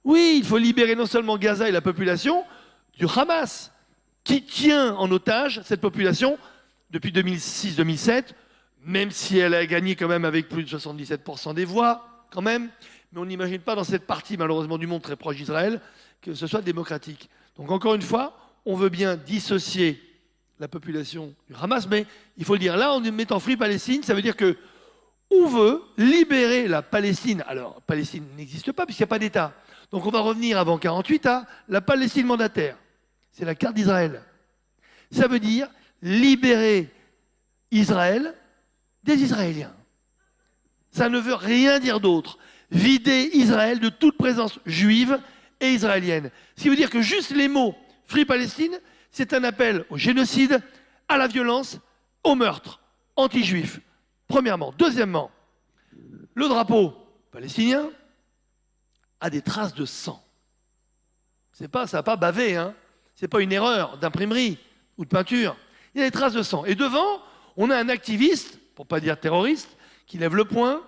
Oui, il faut libérer non seulement Gaza et la population du Hamas, qui tient en otage cette population depuis 2006-2007, même si elle a gagné quand même avec plus de 77% des voix, quand même. Mais on n'imagine pas dans cette partie, malheureusement, du monde très proche d'Israël, que ce soit démocratique. Donc encore une fois, on veut bien dissocier la population du Hamas, mais il faut le dire, là, en mettant Free Palestine, ça veut dire que on veut libérer la Palestine. Alors, Palestine n'existe pas puisqu'il n'y a pas d'État. Donc on va revenir avant 48 à la Palestine mandataire. C'est la carte d'Israël. Ça veut dire libérer Israël des Israéliens. Ça ne veut rien dire d'autre. Vider Israël de toute présence juive et israélienne. Ce qui veut dire que juste les mots Free Palestine, c'est un appel au génocide, à la violence, au meurtre anti-juif. Premièrement. Deuxièmement, le drapeau palestinien a des traces de sang. Ça n'a pas bavé, hein. C'est pas une erreur d'imprimerie ou de peinture. Il y a des traces de sang. Et devant, on a un activiste, pour pas dire terroriste, qui lève le poing,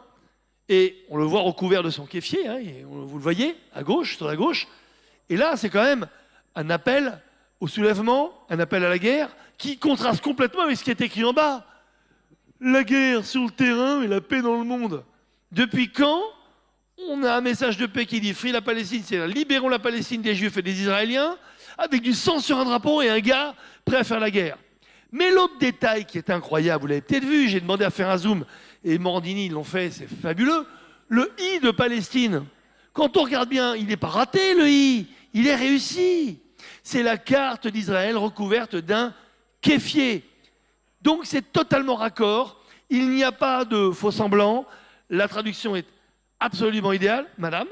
et on le voit recouvert de son kéfier, hein, vous le voyez, à gauche, sur la gauche. Et là, c'est quand même un appel au soulèvement, un appel à la guerre, qui contraste complètement avec ce qui est écrit en bas. La guerre sur le terrain et la paix dans le monde. Depuis quand on a un message de paix qui dit Free la Palestine, c'est libérons la Palestine des Juifs et des Israéliens, avec du sang sur un drapeau et un gars prêt à faire la guerre. Mais l'autre détail qui est incroyable, vous l'avez peut-être vu, j'ai demandé à faire un zoom, et Morandini l'ont fait, c'est fabuleux, le I de Palestine. Quand on regarde bien, il n'est pas raté le I, il est réussi. C'est la carte d'Israël recouverte d'un kéfier. Donc c'est totalement raccord, il n'y a pas de faux semblant, la traduction est absolument idéale, madame.